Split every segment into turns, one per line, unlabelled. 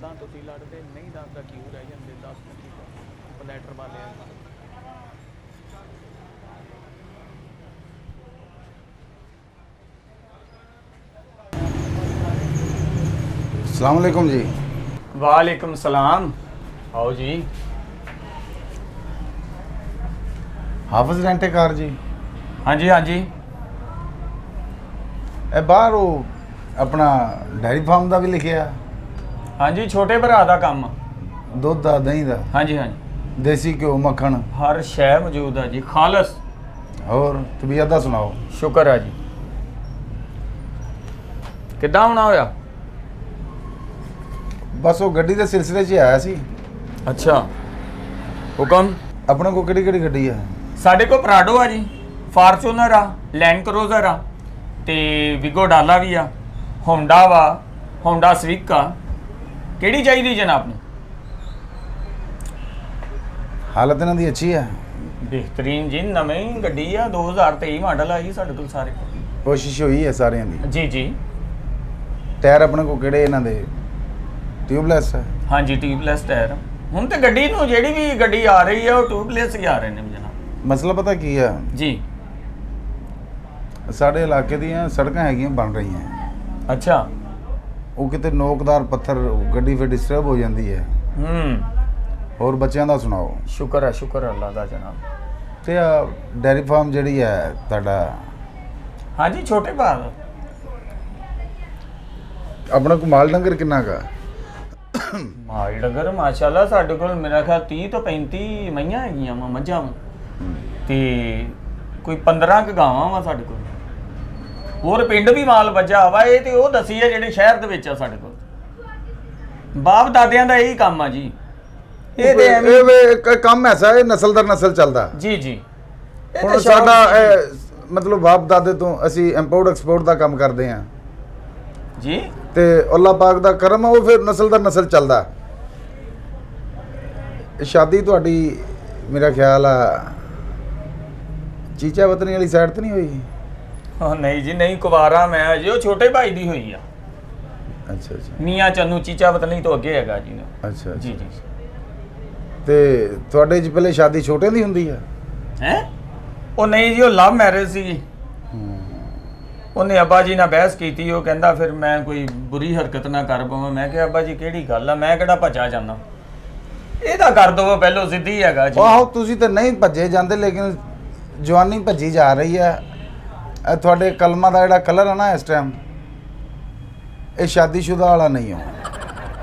ਉਦਾਂ ਤੁਸੀਂ ਲੜਦੇ ਨਹੀਂ ਦੱਸਦਾ ਕਿਉਂ ਰਹਿ ਜਾਂਦੇ 10 ਮਿੰਟ ਪਲੈਟਰ ਵਾਲੇ
अस्सलाम वालेकुम जी।
वालेकुम सलाम। आओ जी।
हाफिज रेंटे कार जी।
हाँ जी हाँ जी।
ए बाहर वो अपना डेयरी फार्म का भी लिखिया।
हाँ जी छोटे भरा का काम।
दुध का दही का।
हाँ जी हाँ जी।
देसी घ्यो मक्खन
हर शै मौजूद है जी खालस।
और तबीयत का सुनाओ।
शुक्र है जी। किद्दां होना होया?
बस वो गड्डी के सिलसिले च आया सी।
अच्छा हुकम।
अपने को किहड़ी किहड़ी गड्डी है?
साढ़े को प्राडो आ जी, फार्चूनर आ, लैंड क्रूजर आ, ते विगो डाला भी आ, होंडा वा, होंडा स्विक आ। किहड़ी चाहिदी जनाब ने?
हालत इन्हां दी अच्छी है?
बेहतरीन जी, नवी गड्डी आ, 2023 मॉडल आई साढ़े कोल सारे।
कोशिश हुई है सारियां दी।
जी जी।
टायर अपने को किहड़े इन्हां दे? ट्यूबलैस है?
हाँ जी ट्यूबलैस टायर। हुण ते गड्डी नूं जिहड़ी भी गड्डी आ रही है वो ट्यूबलैस ही आ रहे ने जनाब।
मसला पता की है
जी।
साढ़े इलाके ਦੀਆਂ सड़कां हैगियां बन रही हैं।
अच्छा।
वो किते नोकदार पत्थर गड्डी फिर डिस्टर्ब हो जाती है। और बच्चों का सुनाओ।
शुक्र है अल्लाह का जनाब।
ते डेयरी फार्म जिहड़ी है तुहाडा?
हाँ जी छोटे भाग।
अपना को माल डंगर किन्ना का?
माल डंगर माशाल्लाह साढ़े कोल मेरा ख्याल 30 तो 35 मईयां हैगियां वा मੱਝਾਂ ते कोई 15 क ਗਾਵਾਂ ਵਾ ਸਾਡੇ ਕੋਲ। ਹੋਰ ਪਿੰਡ ਵੀ ਮਾਲ ਵੱਜਾ ਵਾ। ਇਹ ਤੇ ਉਹ ਦਸੀ ਹੈ ਜਿਹੜੇ ਸ਼ਹਿਰ ਦੇ ਵਿੱਚ ਆ ਸਾਡੇ ਕੋਲ। ਬਾਪ ਦਾਦਿਆਂ ਦਾ ਇਹੀ ਕੰਮ ਆ ਜੀ। ਇਹ ਤੇ
ਇਹ ਕੰਮ ਐਸਾ ਹੈ ਨਸਲ ਦਰ ਨਸਲ ਚੱਲਦਾ।
ਜੀ ਜੀ।
ਹੁਣ ਸਾਡਾ ਮਤਲਬ ਬਾਪ ਦਾਦੇ ਤੋਂ ਅਸੀਂ ਇੰਪੋਰਟ ਐਕਸਪੋਰਟ ਦਾ ਕੰਮ ਕਰਦੇ ਹਾਂ
ਜੀ।
ਤੇ ਅੱਲਾਹ ਪਾਕ ਦਾ ਕਰਮ ਆ ਉਹ ਫਿਰ ਨਸਲ ਦਰ ਨਸਲ ਚੱਲਦਾ। ਸ਼ਾਦੀ ਤੁਹਾਡੀ ਮੇਰਾ ਖਿਆਲ ਆ ਚੀਚਾ ਵਤਨੀ ਵਾਲੀ ਸਾਈਡ ਤੇ ਨਹੀਂ ਹੋਈ?
ਹਾਂ ਨਹੀਂ ਜੀ ਨਹੀਂ, ਕੁਵਾਰਾ ਮੈਂ ਜੀ। ਉਹ ਛੋਟੇ ਭਾਈ ਦੀ ਹੋਈ ਆ।
ਅੱਛਾ ਅੱਛਾ।
ਮੀਆਂ ਚੰਨੂ ਚੀਚਾ ਵਤਨੀ ਤੋਂ ਅੱਗੇ ਹੈਗਾ ਜੀ।
ਅੱਛਾ
ਜੀ ਜੀ।
ਤੇ ਤੁਹਾਡੇ ਚ ਪਹਿਲੇ ਸ਼ਾਦੀ ਛੋਟਿਆਂ ਦੀ ਹੁੰਦੀ ਆ?
ਹੈ ਉਹ ਨਹੀਂ ਜੀ, ਉਹ ਲਵ ਮੈਰਿਜ ਸੀ। ਉਹਨੇ ਅੱਬਾ ਜੀ ਨਾਲ ਬਹਿਸ ਕੀਤੀ। ਉਹ ਕਹਿੰਦਾ ਫਿਰ ਮੈਂ ਕੋਈ ਬੁਰੀ ਹਰਕਤ ਨਾ ਕਰ ਪਵਾਂ। ਮੈਂ ਕਿਹਾ ਅੱਬਾ ਜੀ ਕਿਹੜੀ ਗੱਲ ਆ, ਮੈਂ ਕਿਹੜਾ ਭੱਜਾ ਜਾਂਦਾ। ਇਹਦਾ ਕਰ ਦੋ ਪਹਿਲੋਂ ਸਿੱਧੀ ਹੈਗਾ ਜੀ।
ਆਹੋ ਤੁਸੀਂ ਤਾਂ ਨਹੀਂ ਭੱਜੇ ਜਾਂਦੇ ਲੇਕਿਨ ਜਵਾਨੀ ਭੱਜੀ ਜਾ ਰਹੀ ਹੈ। ਇਹ ਤੁਹਾਡੇ ਕਲਮਾਂ ਦਾ ਜਿਹੜਾ ਕਲਰ ਹੈ ਨਾ ਇਸ ਟਾਈਮ ਇਹ ਸ਼ਾਦੀशुदा ਵਾਲਾ ਨਹੀਂ ਹੋ।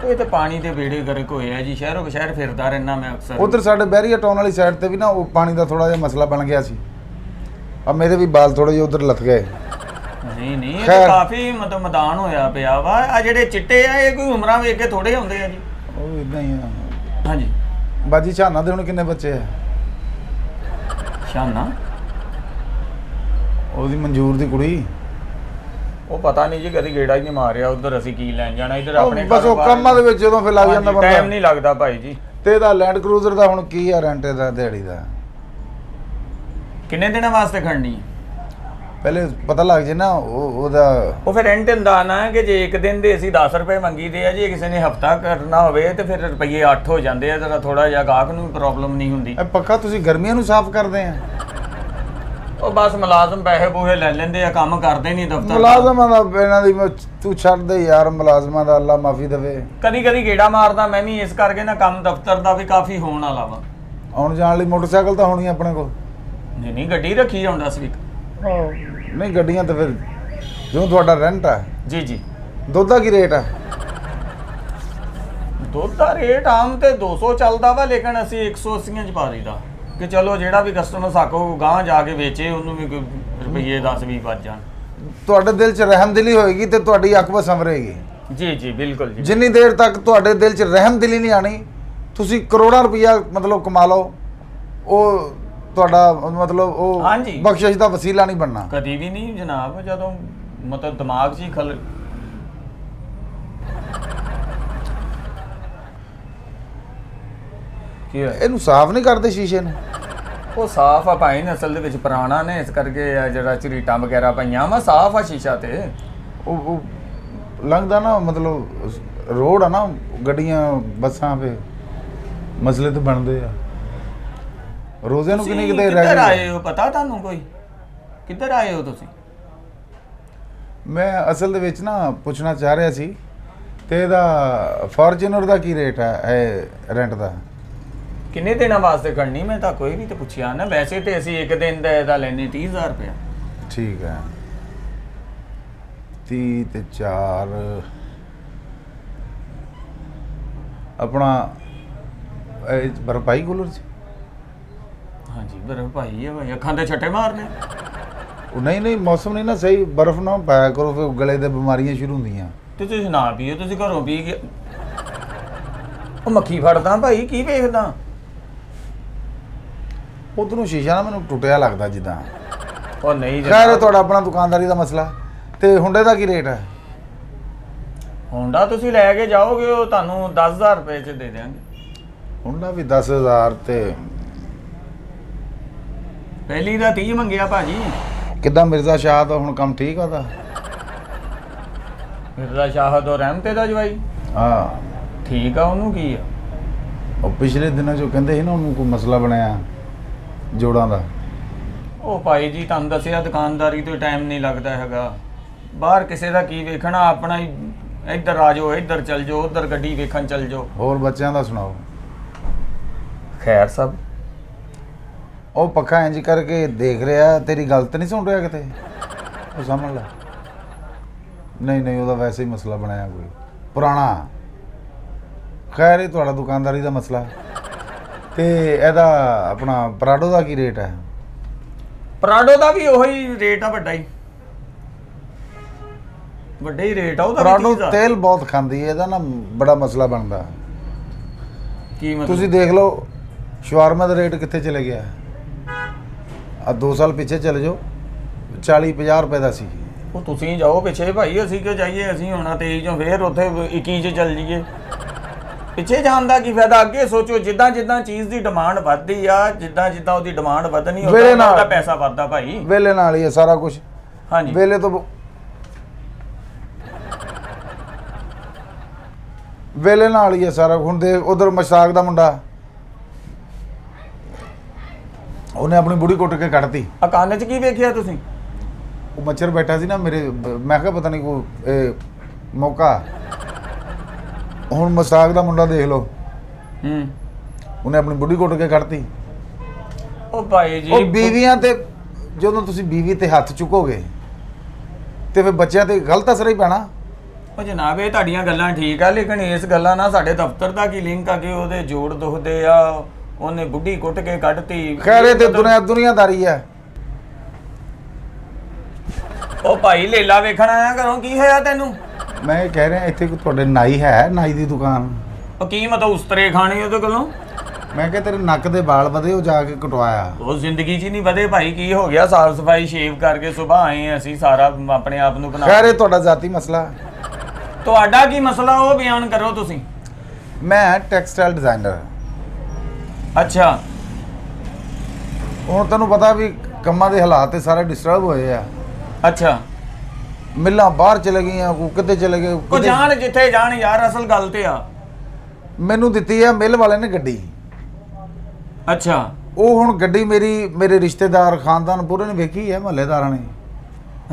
ਇਹ ਤਾਂ ਪਾਣੀ ਦੇ ਬੇੜੇ ਗਰਕ ਹੋਏ ਆ ਜੀ। ਸ਼ਹਿਰੋਂ ਸ਼ਹਿਰ ਫਿਰਦਾ ਰਹਿਣਾ ਮੈਂ ਅਕਸਰ।
ਉਧਰ ਸਾਡੇ ਬਹਿਰੀਆ ਟਾਊਨ ਵਾਲੀ ਸਾਈਡ ਤੇ ਵੀ ਨਾ ਉਹ ਪਾਣੀ ਦਾ ਥੋੜਾ ਜਿਹਾ ਮਸਲਾ ਬਣ ਗਿਆ ਸੀ। ਆ ਮੇਰੇ ਵੀ ਬਾਲ ਥੋੜੇ ਜਿਹੇ ਉਧਰ ਲੱਥ ਗਏ।
ਨਹੀਂ ਨਹੀਂ, ਇਹ ਤਾਂ ਕਾਫੀ ਮਤਲਬ ਮੈਦਾਨ ਹੋਇਆ ਪਿਆ ਵਾ। ਆ ਜਿਹੜੇ ਚਿੱਟੇ ਆ ਇਹ ਕੋਈ ਉਮਰਾਂ ਵੇਖ ਕੇ ਥੋੜੇ ਹੁੰਦੇ ਆ ਜੀ।
ਉਹ ਇਦਾਂ ਹੀ ਆ।
ਹਾਂਜੀ
ਬਾਜੀ ਛਾਨਾ ਦੇ ਹੁਣ ਕਿੰਨੇ ਬੱਚੇ ਆ?
ਸ਼ਾਨਾ
ਉਹਦੀ ਮਨਜ਼ੂਰ ਦੀ ਕੁੜੀ।
ਉਹ ਪਤਾ ਨਹੀਂ ਜੀ, ਕਦੀ ਗੇੜਾ ਹੀ ਨਹੀਂ ਮਾਰਿਆ ਉਧਰ। ਅਸੀਂ ਕੀ ਲੈਣ ਜਾਣਾ ਇੱਧਰ ਆਪਣੇ
ਬਸ ਉਹ ਕੰਮਾਂ ਦੇ ਵਿੱਚ ਜਦੋਂ ਫਿਰ ਲੱਗ ਜਾਂਦਾ ਬੰਦਾ।
ਟਾਈਮ ਨਹੀਂ ਲੱਗਦਾ ਭਾਈ ਜੀ।
ਤੇ ਇਹਦਾ ਲੈਂਡ ਕਰੂਜ਼ਰ ਦਾ ਹੁਣ ਕੀ ਆ ਰੈਂਟ ਦਾ ਦਿਹਾੜੀ ਦਾ?
ਕਿੰਨੇ ਦਿਨਾਂ ਵਾਸਤੇ ਖੜਨੀ?
ਪਹਿਲੇ ਪਤਾ ਲੱਗ ਜੇ ਨਾ ਉਹਦਾ।
ਉਹ ਫਿਰ ਰੈਂਟ ਹੁੰਦਾ ਨਾ ਕਿ ਜੇ ਇੱਕ ਦਿਨ ਦੇ ਅਸੀਂ 10 ਰੁਪਏ ਮੰਗੀਦੇ ਆ, ਜੇ ਕਿਸੇ ਨੇ ਹਫਤਾ ਕਰਨਾ ਹੋਵੇ ਤੇ ਫਿਰ ਰੁਪਈਏ 8 ਹੋ ਜਾਂਦੇ ਆ। ਜਰਾ ਥੋੜਾ ਜਿਹਾ ਗਾਹਕ ਨੂੰ ਵੀ ਪ੍ਰੋਬਲਮ ਨਹੀਂ ਹੁੰਦੀ।
ਇਹ ਪੱਕਾ ਤੁਸੀਂ ਗਰਮੀਆਂ ਨੂੰ ਸਾਫ਼ ਕਰਦੇ ਆ?
ਉਹ ਬਸ ਮੁਲਾਜ਼ਮ ਪੈਸੇ ਪੂਹੇ ਲੈ ਲੈਂਦੇ ਆ, ਕੰਮ ਕਰਦੇ ਨਹੀਂ ਦਫ਼ਤਰ।
ਮੁਲਾਜ਼ਮਾਂ ਦਾ ਇਹਨਾਂ ਦੀ ਤੂੰ ਛੱਡ ਦੇ ਯਾਰ, ਮੁਲਾਜ਼ਮਾਂ ਦਾ ਅੱਲਾ ਮਾਫੀ ਦੇਵੇ।
ਕਦੀ ਕਦੀ ਗੇੜਾ ਮਾਰਦਾ ਮੈਂ ਵੀ, ਇਸ ਕਰਕੇ ਨਾ ਕੰਮ ਦਫ਼ਤਰ ਦਾ ਵੀ ਕਾਫੀ ਹੋਣ ਵਾਲਾ ਵਾ।
ਆਉਣ ਜਾਣ ਲਈ ਮੋਟਰਸਾਈਕਲ ਤਾਂ ਹੋਣੀ ਆਪਣੇ ਕੋਲ?
ਨਹੀਂ ਨਹੀਂ, ਗੱਡੀ ਰੱਖੀ ਹੁੰਦਾ ਸਵਿਕ।
ਨਹੀਂ ਗੱਡੀਆਂ ਤਾਂ ਫਿਰ ਜਿਉਂ ਤੁਹਾਡਾ ਰੈਂਟ ਆ।
ਜੀ ਜੀ।
ਦੁੱਧ ਦਾ ਕੀ ਰੇਟ ਆ?
ਦੁੱਧ ਦਾ ਰੇਟ ਆਮ ਤੇ 200 ਚੱਲਦਾ ਵਾ, ਲੇਕਿਨ ਅਸੀਂ 180 ਚ ਪਾ ਦਈਦਾ ਕਿ ਚਲੋ ਜਿਹੜਾ ਵੀ ਕਸਟਮਰ ਸਾਕੋ ਗਾਂਹ ਜਾ ਕੇ ਵੇਚੇ ਉਹਨੂੰ ਵੀ ਕੋਈ ਰੁਪਈਏ 10-20 ਬਚ ਜਾਣ।
ਤੁਹਾਡੇ ਦਿਲ 'ਚ ਰਹਿਮਦਿਲੀ ਹੋਏਗੀ ਤੇ ਤੁਹਾਡੀ ਅੱਖ ਬਸ ਸੰਵਰੇਗੀ।
ਜੀ ਜੀ ਬਿਲਕੁਲ ਜੀ।
ਜਿੰਨੀ ਦੇਰ ਤੱਕ ਤੁਹਾਡੇ ਦਿਲ 'ਚ ਰਹਿਮਦਿਲੀ ਨਹੀਂ ਆਣੀ ਤੁਸੀਂ ਕਰੋੜਾਂ ਰੁਪਈਆ ਮਤਲਬ ਕਮਾ ਲਓ, ਉਹ ਤੁਹਾਡਾ ਮਤਲਬ ਉਹ ਬਖਸ਼ਿਸ਼ ਦਾ ਵਸੀਲਾ ਨਹੀਂ ਬਣਨਾ
ਕਦੀ ਵੀ ਨਹੀਂ ਜਨਾਬ। ਜਦੋਂ ਮਤਲਬ ਦਿਮਾਗ 'ਚ ਹੀ ਖਲ ਕੀ ਹੈ,
ਇਹਨੂੰ ਸਾਫ਼ ਨਹੀਂ ਕਰਦੇ ਸ਼ੀਸ਼ੇ ਨੂੰ?
ਉਹ ਸਾਫ਼ ਆ ਭਾਈ, ਨਸਲ ਦੇ ਵਿੱਚ ਪੁਰਾਣਾ ਨੇ, ਇਸ ਕਰਕੇ ਜਿਹੜਾ ਝਰੀਟਾਂ ਵਗੈਰਾ ਪਈਆਂ ਵਾ, ਸਾਫ਼ ਆ ਸ਼ੀਸ਼ਾ ਤੇ।
ਉਹ ਲੰਘਦਾ ਨਾ ਮਤਲਬ ਰੋਡ ਆ ਨਾ, ਗੱਡੀਆਂ ਬੱਸਾਂ ਫੇ ਮਸਲੇ ਤਾਂ ਬਣਦੇ ਆ। ਰੋਜ਼ੇ ਨੂੰ ਕਿੰਨੀ ਕਿਤੇ ਰਹਿ
ਕਿੱਧਰ
ਗਈ।
ਆਏ ਹੋ ਪਤਾ ਤੁਹਾਨੂੰ ਕੋਈ? ਕਿੱਧਰ ਆਏ ਹੋ ਤੁਸੀਂ?
ਮੈਂ ਅਸਲ ਦੇ ਵਿੱਚ ਨਾ ਪੁੱਛਣਾ ਚਾਹ ਰਿਹਾ ਸੀ ਤੇ ਇਹਦਾ ਫੋਰਚੂਨਰ ਦਾ ਕੀ ਰੇਟ ਹੈ ਇਹ ਰੈਂਟ ਦਾ?
ਕਿੰਨੇ ਦਿਨਾਂ ਵਾਸਤੇ ਕਰਨੀ? ਮੈਂ ਤਾਂ ਕੋਈ ਵੀ ਤਾਂ ਪੁੱਛਿਆ ਨਾ। ਵੈਸੇ ਤੇ ਅਸੀਂ ਇੱਕ ਦਿਨ ਦਾ ਇਹਦਾ ਲੈਨੇ 30,000 ਰੁਪਇਆ।
ਠੀਕ ਹੈ 30 ਤੇ 4 ਆਪਣਾ ਇਹ ਭਰਪਾਈ ਕੂਲਰ ਚ?
ਹਾਂਜੀ ਬਰਫ਼ ਭਾਈ ਹੈ ਭਾਈ, ਅੱਖਾਂ ਤੇ ਛੱਟੇ ਮਾਰਨੇ।
ਉਹ ਨਹੀਂ ਮੌਸਮ ਨਹੀਂ ਨਾ ਸਹੀ, ਬਰਫ਼ ਨਾ ਪਾਇਆ ਕਰੋ ਫਿਰ ਗਲੇ ਦੇ ਬਿਮਾਰੀਆਂ ਸ਼ੁਰੂ ਹੁੰਦੀਆਂ।
ਤੇ ਤੁਸੀਂ ਨਾ ਪੀਓ, ਤੁਸੀਂ ਘਰੋਂ ਪੀ ਕੇ। ਉਹ ਮੱਖੀ ਫੜਦਾ ਭਾਈ, ਕੀ ਵੇਖਦਾ?
ਉਧਰੋਂ ਸ਼ੀਸ਼ਾ ਨਾ ਮੈਨੂੰ ਟੁੱਟਿਆ ਲੱਗਦਾ ਜਿੱਦਾਂ।
ਉਹ ਨਹੀਂ
ਖੈਰ ਇਹ ਤੁਹਾਡਾ ਆਪਣਾ ਦੁਕਾਨਦਾਰੀ ਦਾ ਮਸਲਾ। ਤੇ ਹੁੰਡੇ ਦਾ ਕੀ ਰੇਟ ਹੈ?
ਹੋਂਡਾ ਤੁਸੀਂ ਲੈ ਕੇ ਜਾਓਗੇ ਉਹ ਤੁਹਾਨੂੰ 10,000 ਰੁਪਏ ਚ ਦੇ ਦਿਆਂਗੇ।
ਹੁੰਡਾ ਵੀ 10,000 ਤੇ
ਪਹਿਲੀ ਦਾ 30 ਮੰਗਿਆ ਭਾਜੀ।
ਕਿੱਦਾਂ ਮਿਰਜ਼ਾ ਸ਼ਾਹ ਦਾ ਹੁਣ ਕੰਮ ਠੀਕ ਆ ਉਹਦਾ?
ਮਿਰਜ਼ਾ ਸ਼ਾਹਦ ਔਰ ਰਹਿਮਤੇ ਦਾ ਜਵਾਈ
ਹਾਂ
ਠੀਕ ਆ, ਉਹਨੂੰ ਕੀ ਆ?
ਉਹ ਪਿਛਲੇ ਦਿਨਾਂ 'ਚੋਂ ਕਹਿੰਦੇ ਸੀ ਨਾ ਉਹਨੂੰ ਕੋਈ ਮਸਲਾ ਬਣਿਆ ਜੋੜਾਂ ਦਾ।
ਉਹ ਭਾਈ ਜੀ ਤੁਹਾਨੂੰ ਦੱਸਿਆ ਦੁਕਾਨਦਾਰੀ ਤੋਂ ਟਾਈਮ ਨਹੀਂ ਲੱਗਦਾ ਹੈਗਾ। ਬਾਹਰ ਕਿਸੇ ਦਾ ਕੀ ਵੇਖਣਾ, ਆਪਣਾ ਹੀ ਇੱਧਰ ਆ ਜਾਓ, ਇੱਧਰ ਚੱਲ ਜਾਓ, ਉੱਧਰ ਗੱਡੀ ਵੇਖਣ ਚੱਲ ਜਾਓ।
ਹੋਰ ਬੱਚਿਆਂ ਦਾ ਸੁਣਾਓ?
ਖੈਰ ਸਭ।
ਉਹ ਪੱਖਾ ਇੰਜ ਕਰਕੇ ਦੇਖ ਰਿਹਾ, ਤੇਰੀ ਗੱਲ ਤਾਂ ਨਹੀਂ ਸੁਣ ਰਿਹਾ ਕਿਤੇ? ਉਹ ਸਮਝ ਲੈ। ਨਹੀਂ ਉਹਦਾ ਵੈਸੇ ਹੀ ਮਸਲਾ ਬਣਾਇਆ ਕੋਈ ਪੁਰਾਣਾ। ਖੈਰ ਇਹ ਤੁਹਾਡਾ ਦੁਕਾਨਦਾਰੀ ਦਾ ਮਸਲਾ। ਤੇ ਇਹਦਾ ਆਪਣਾ ਪਰਾਡੋ ਦਾ ਕੀ ਰੇਟ ਹੈ?
ਪਰਾਡੋ ਦਾ ਵੀ ਉਹੀ ਰੇਟ ਆ, ਵੱਡਾ ਹੀ ਵੱਡਾ ਹੀ ਰੇਟ ਆ ਉਹਦਾ।
ਪਰਾਡੋ ਤੇਲ ਬਹੁਤ ਖਾਂਦੀ ਹੈ, ਇਹਦਾ ਨਾ ਬੜਾ ਮਸਲਾ ਬਣਦਾ।
ਕੀ ਮਤਲਬ?
ਤੁਸੀਂ ਦੇਖ ਲਓ ਸ਼ਵਾਰਮਾ ਦਾ ਰੇਟ ਕਿੱਥੇ ਚਲੇ ਗਿਆ। ਆ 2 ਸਾਲ ਪਿੱਛੇ ਚਲੇ ਜਾਓ 40-50 ਰੁਪਏ ਦਾ ਸੀ।
ਉਹ ਤੁਸੀਂ ਜਾਓ ਪਿੱਛੇ ਭਾਈ, ਅਸੀਂ ਕਿਉਂ ਜਾਈਏ? ਅਸੀਂ ਹੁਣ 23 ਚੋਂ ਫੇਰ ਉੱਥੇ 21 ਚ ਚੱਲ ਜਾਈਏ। ਪਿੱਛੇ ਜਾਣ ਦਾ ਕੀ ਫਾਇਦਾ? ਅੱਗੇ ਸੋਚੋ, ਜਿੱਦਾਂ ਚੀਜ਼ ਦੀ ਡਿਮਾਂਡ ਵੱਧਦੀ ਆ, ਜਿੱਦਾਂ ਉਹਦੀ ਡਿਮਾਂਡ ਵਧਣੀ ਉਹਦਾ ਪੈਸਾ ਵੱਧਦਾ ਭਾਈ।
ਵੇਲੇ ਨਾਲ ਹੀ ਹੈ ਸਾਰਾ ਕੁਝ।
ਹਾਂਜੀ
ਵੇਲੇ ਤੋਂ ਵੇਲੇ ਨਾਲ ਹੀ ਹੈ ਸਾਰਾ। ਹੁਣ ਦੇ ਉਧਰ ਮਸ਼ਤਾਕ ਦਾ ਮੁੰਡਾ, ਉਹਨੇ ਆਪਣੀ ਬੁੜੀ ਕੁੱਟ ਕੇ ਕੱਢਤੀ।
ਆ ਕੰਨ 'ਚ ਕੀ ਵੇਖਿਆ ਤੁਸੀਂ?
ਉਹ ਮੱਛਰ ਬੈਠਾ ਸੀ ਨਾ ਮੇਰੇ, ਮੈਂ ਕਿਹਾ ਪਤਾ ਨਹੀਂ ਕੋਈ ਇਹ ਮੌਕਾ। ਹੁਣ ਮਸ਼ਤਾਕ ਦਾ ਮੁੰਡਾ ਦੇਖ ਲਓ, ਉਹਨੇ ਆਪਣੀ ਬੁੜੀ ਕੁੱਟ ਕੇ ਕੱਢਤੀ।
ਉਹ ਭਾਈ ਜੀ
ਉਹ ਬੀਵੀਆਂ ਤੇ ਜਦੋਂ ਤੁਸੀਂ ਬੀਵੀ ਤੇ ਹੱਥ ਚੁੱਕੋਗੇ ਤੇ ਫਿਰ ਬੱਚਿਆਂ ਤੇ ਗਲਤ ਅਸਰ ਹੀ ਪੈਣਾ।
ਉਹ ਜਨਾਬ ਇਹ ਤੁਹਾਡੀਆਂ ਗੱਲਾਂ ਠੀਕ ਆ, ਲੇਕਿਨ ਇਸ ਗੱਲਾਂ ਨਾਲ ਸਾਡੇ ਦਫ਼ਤਰ ਦਾ ਕੀ ਲਿੰਕ ਆ ਕਿ ਉਹਦੇ ਜੋੜ ਦੁਖਦੇ ਆ, ਉਹਨੇ ਬੁੱਢੀ ਕੁੱਟ ਕੇ ਕੱਢਤੀ?
ਖੈਰ ਇਹ ਤੇ ਦੁਨੀਆਦਾਰੀ ਹੈ।
ਉਹ ਭਾਈ ਲੇਲਾ ਵੇਖਣ ਆਇਆ ਘਰੋਂ, ਕੀ ਹੋਇਆ ਤੈਨੂੰ?
ਮੈਂ ਇਹ ਕਹਿ ਰਿਹਾ ਇੱਥੇ ਕੋਈ ਤੁਹਾਡੇ ਨਾਈ ਹੈ, ਨਾਈ ਦੀ ਦੁਕਾਨ?
ਉਹ ਕੀ ਮਤਲਬ ਉਸਤਰੇ ਖਾਣੇ ਉਹਦੇ ਕੋਲੋਂ?
ਮੈਂ ਕਿਹਾ ਤੇਰੇ ਨੱਕ ਦੇ ਵਾਲ ਵਧੇ, ਉਹ ਜਾ ਕੇ ਕਟਵਾਇਆ।
ਉਹ ਜ਼ਿੰਦਗੀ 'ਚ ਹੀ ਨਹੀਂ ਵਧੇ ਭਾਈ, ਕੀ ਹੋ ਗਿਆ? ਸਾਫ ਸਫਾਈ ਸ਼ੇਵ ਕਰਕੇ ਸੁਬਾਹ ਆਏ ਅਸੀਂ, ਸਾਰਾ ਆਪਣੇ ਆਪ ਨੂੰ ਬਣਾ।
ਖੈਰ ਇਹ ਤੁਹਾਡਾ ਜ਼ਾਤੀ ਮਸਲਾ।
ਤੁਹਾਡਾ ਕੀ ਮਸਲਾ ਉਹ ਬਿਆਨ ਕਰੋ ਤੁਸੀਂ।
ਮੈਂ ਟੈਕਸਟਾਈਲ ਡਿਜ਼ਾਈਨਰ।
ਅੱਛਾ
ਹੁਣ ਤੈਨੂੰ ਪਤਾ ਵੀ ਕੰਮਾਂ ਦੇ ਹਾਲਾਤ ਤੇ ਸਾਰੇ ਡਿਸਟਰਬ ਹੋਏ ਆ।
ਅੱਛਾ
ਮਿੱਲਾਂ ਬਾਹਰ ਚਲੇ ਗਈਆਂ, ਕੋ ਕਿਤੇ ਚਲੇ ਗਏ।
ਉਹ ਜਾਣ ਜਿੱਥੇ ਜਾਣ ਯਾਰ, ਅਸਲ ਗੱਲ ਤੇ ਆ।
ਮੈਨੂੰ ਦਿੱਤੀ ਆ ਮਿੱਲ ਵਾਲੇ ਨੇ ਗੱਡੀ।
ਅੱਛਾ
ਉਹ ਹੁਣ ਗੱਡੀ ਮੇਰੇ ਰਿਸ਼ਤੇਦਾਰ ਖਾਨਦਾਨ ਪੂਰੇ ਨੇ ਵੇਖੀ ਹੈ, ਮਹੱਲੇਦਾਰਾਂ ਨੇ।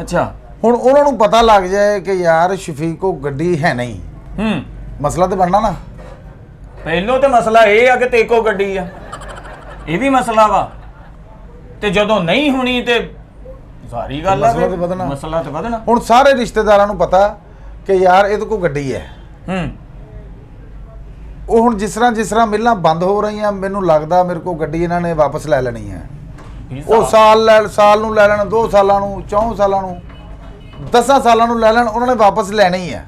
ਅੱਛਾ
ਹੁਣ ਉਹਨਾਂ ਨੂੰ ਪਤਾ ਲੱਗ ਜਾਏ ਕਿ ਯਾਰ ਸ਼ਫੀਕ ਕੋ ਗੱਡੀ ਹੈ ਨਹੀਂ, ਮਸਲਾ ਤੇ ਬਣਨਾ ਨਾ।
ਪਹਿਲੋਂ ਤੇ ਮਸਲਾ ਇਹ ਆ ਕਿ ਤੇਕੋ ਗੱਡੀ ਆ, ਇਹ ਵੀ ਮਸਲਾ ਵਾ। ਤੇ ਜਦੋਂ ਨਹੀਂ ਹੋਣੀ ਤੇ ਸਾਰੀ ਗੱਲ ਆ, ਮਸਲਾ ਤੇ ਵਧਣਾ।
ਹੁਣ ਸਾਰੇ ਰਿਸ਼ਤੇਦਾਰਾਂ ਨੂੰ ਪਤਾ ਕਿ ਯਾਰ ਇਹਦੇ ਕੋ ਗੱਡੀ ਹੈ। ਉਹ ਹੁਣ ਜਿਸ ਤਰ੍ਹਾਂ ਮਿਲਣਾ ਬੰਦ ਹੋ ਰਹੀਆਂ, ਮੈਨੂੰ ਲੱਗਦਾ ਮੇਰੇ ਕੋ ਗੱਡੀ ਇਹਨਾਂ ਨੇ ਵਾਪਸ ਲੈ ਲੈਣੀ ਹੈ। ਉਹ ਸਾਲ ਨੂੰ ਲੈ ਲੈਣ, 2 ਸਾਲਾਂ ਨੂੰ, 4 ਸਾਲਾਂ ਨੂੰ, 10 ਸਾਲਾਂ ਨੂੰ ਲੈ ਲੈਣ, ਉਹਨਾਂ ਨੇ ਵਾਪਸ ਲੈਣੀ ਹੀ ਹੈ।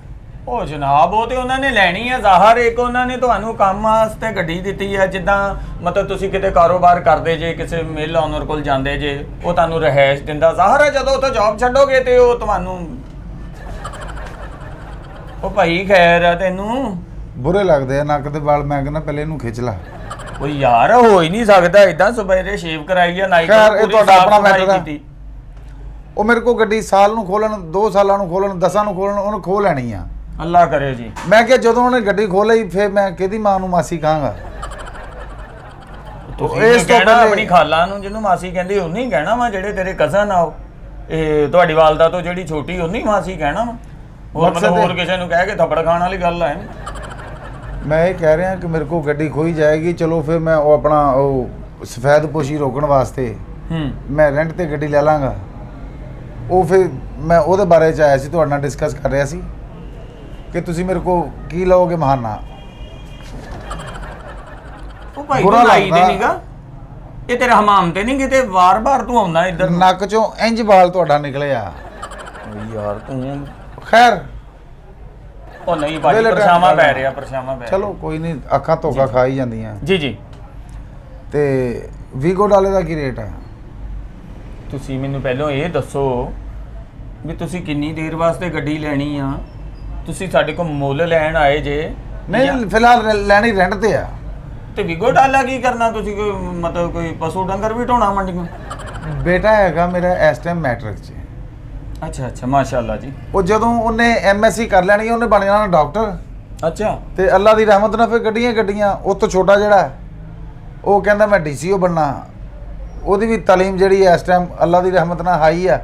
ਉਹ ਜਨਾਬ ਉਹ ਤੇ ਉਹਨਾਂ ਨੇ ਲੈਣੀ ਹੈ ਜ਼ਾਹਰ। ਇੱਕ ਉਹਨਾਂ ਨੇ ਤੁਹਾਨੂੰ ਕੰਮ ਵਾਸਤੇ ਗੱਡੀ ਦਿੱਤੀ ਹੈ, ਜਿੱਦਾਂ ਮਤਲਬ ਤੁਸੀਂ ਕਿਤੇ ਕਾਰੋਬਾਰ ਕਰਦੇ ਜੇ, ਕਿਸੇ ਮਿਲ ਓਨਰ ਕੋਲ ਜਾਂਦੇ ਜੇ, ਉਹ ਤੁਹਾਨੂੰ ਰਹਿائش ਦਿੰਦਾ ਜ਼ਾਹਰ ਹੈ। ਜਦੋਂ ਉੱਥੇ ਜੌਬ ਛੱਡੋਗੇ ਤੇ ਉਹ ਤੁਹਾਨੂੰ, ਉਹ ਭਾਈ ਖੈਰ ਆ ਤੈਨੂੰ
ਬੁਰੇ ਲੱਗਦੇ ਆ ਨੱਕ ਦੇ ਵਾਲ। ਮੈਂ ਕਹਿੰਦਾ ਪਹਿਲੇ ਇਹਨੂੰ ਖਿੱਚ ਲਾ।
ਉਹ ਯਾਰ ਹੋ ਹੀ ਨਹੀਂ ਸਕਦਾ ਇਦਾਂ। ਸਵੇਰੇ ਸ਼ੇਵ ਕਰਾਈ ਆ, ਨਾਈ
ਖੈਰ ਇਹ ਤੁਹਾਡਾ ਆਪਣਾ ਮੈਟਰ ਹੈ। ਉਹ ਮੇਰੇ ਕੋ ਗੱਡੀ ਸਾਲ ਨੂੰ ਖੋਲਣ, 2 ਸਾਲਾਂ ਨੂੰ ਖੋਲਣ, 10 ਨੂੰ ਖੋਲਣ, ਉਹਨੂੰ ਖੋਲ ਲੈਣੀ ਆ।
ਅੱਲਾ ਕਰੇ ਜੀ।
ਮੈਂ ਕਿਹਾ ਜਦੋਂ ਉਹਨੇ ਗੱਡੀ ਖੋਲੀ ਫਿਰ ਮੈਂ ਕਿਹਦੀ ਮਾਂ ਨੂੰ ਮਾਸੀ ਕਹਾਂਗਾ।
ਤੁਸੀਂ
ਇਸ
ਇਸ
ਤੋਂ
ਕਹਿਣਾ
ਪਹਿਲੇ-
ਆਪਣੀ ਖਾਲਾ ਨੂੰ, ਜਿਹਨੂੰ ਮਾਸੀ ਕਹਿੰਦੇ ਉਹਨੂੰ ਹੀ ਕਹਿਣਾ ਵਾ, ਜਿਹੜੇ ਤੇਰੇ ਕਜ਼ਨ ਆ ਉਹ, ਇਹ ਤੁਹਾਡੀ ਵਾਲਦਾ ਤੋਂ ਜਿਹੜੀ ਛੋਟੀ ਉਹਨੂੰ ਹੀ ਮਾਸੀ ਕਹਿਣਾ ਵਾ। ਹੋਰ
ਮਕਸਦ
ਮਤਲਬ ਹੋਰ
ਇਹ-
ਕਿਸੇ ਨੂੰ ਕਹਿ ਕੇ ਥੱਪੜ ਖਾਣ ਵਾਲੀ ਗੱਲ ਹੈ।
ਮੈਂ ਇਹ ਕਹਿ ਰਿਹਾ ਕਿ ਮੇਰੇ ਕੋਲ ਗੱਡੀ ਖੋਈ ਜਾਏਗੀ, ਚਲੋ ਫਿਰ ਮੈਂ ਉਹ ਆਪਣਾ ਉਹ ਸਫੈਦ ਪੋਸ਼ੀ ਰੋਕਣ ਵਾਸਤੇ ਮੈਂ ਰੈਂਟ ਤੇ ਗੱਡੀ ਲੈ ਲਾਂਗਾ। ਉਹ ਫਿਰ ਮੈਂ ਉਹਦੇ ਬਾਰੇ ਚ ਆਇਆ ਸੀ, ਤੁਹਾਡੇ ਨਾਲ ਡਿਸਕਸ ਕਰ ਰਿਹਾ ਸੀ ਕਿ ਤੁਸੀਂ ਮੇਰੇ ਕੋਲ ਕੀ ਲਓਗੇ ਮਹਾਨਾ।
ਉਹ ਭਾਈ
ਬੁਰਾ
ਤੂੰ ਲਾਈ ਤੇ
ਲੱਗਦਾ।
ਨੀਗਾ, ਇਹ ਤੇਰਾ ਹਮਾਮ ਤੇ ਨਹੀਂ ਕਿਤੇ ਵਾਰ-ਵਾਰ ਤੂੰ ਆਉਂਦਾ ਇੱਧਰ ਨੂੰ।
ਨੱਕ ਚੋਂ ਇੰਜ ਵਾਲ ਤੁਹਾਡਾ ਨਿਕਲਿਆ।
ਓਏ ਯਾਰ ਤੂੰ,
ਖੈਰ
ਉਹ ਨਹੀਂ ਭਾਜੀ,
ਵੇਲੇ
ਪਰਛਾਵਾਂ
ਟਾਈਮ
ਪੈ ਰਿਹਾ, ਪਰਛਾਵਾਂ ਪੈ
ਚਲੋ ਕੋਈ ਨਹੀਂ, ਅੱਖਾਂ ਧੋਖਾ ਖਾ ਹੀ ਜਾਂਦੀਆਂ।
ਜੀ ਜੀ।
ਤੇ ਵੀਗੋ ਡਾਲੇ ਦਾ ਕੀ ਰੇਟ ਹੈ?
ਤੁਸੀਂ ਮੈਨੂੰ ਪਹਿਲਾਂ ਇਹ ਦੱਸੋ ਵੀ ਤੁਸੀਂ ਕਿੰਨੀ ਦੇਰ ਵਾਸਤੇ ਗੱਡੀ ਲੈਣੀ ਆ? ਤੁਸੀਂ ਸਾਡੇ ਕੋਲ ਮੁੱਲ ਲੈਣ ਆਏ ਜੇ?
ਨਹੀਂ ਫਿਲਹਾਲ ਲੈਣੀ ਰੈਂਟ ਤੇ ਆ।
ਤੇ ਵਿਗੋ ਡਾਲਾ ਕੀ ਕਰਨਾ ਤੁਸੀਂ? ਕੋਈ ਮਤਲਬ ਕੋਈ ਪਸ਼ੂ ਡੰਗਰ ਵੀ ਢੋਣਾ ਮੰਡੀਆਂ?
ਬੇਟਾ ਹੈਗਾ ਮੇਰਾ ਇਸ ਟਾਈਮ ਮੈਟ੍ਰਿਕ 'ਚ।
ਅੱਛਾ ਅੱਛਾ, ਮਾਸ਼ਾਅੱਲਾ ਜੀ।
ਉਹ ਜਦੋਂ ਉਹਨੇ ਐਮਐਸਸੀ ਕਰ ਲੈਣੀ ਉਹਨੇ ਬਣ ਜਾਣਾ ਡਾਕਟਰ।
ਅੱਛਾ।
ਤੇ ਅੱਲਾ ਦੀ ਰਹਿਮਤ ਨਾਲ ਫਿਰ ਗੱਡੀਆਂ ਉਹ ਤੋਂ ਛੋਟਾ ਜਿਹੜਾ ਉਹ ਕਹਿੰਦਾ ਮੈਂ ਡੀਸੀਓ ਬਣਨਾ। ਉਹਦੀ ਵੀ ਤਾਲੀਮ ਜਿਹੜੀ ਹੈ ਇਸ ਟਾਈਮ ਅੱਲਾ ਦੀ ਰਹਿਮਤ ਨਾਲ ਹਾਈ ਆ।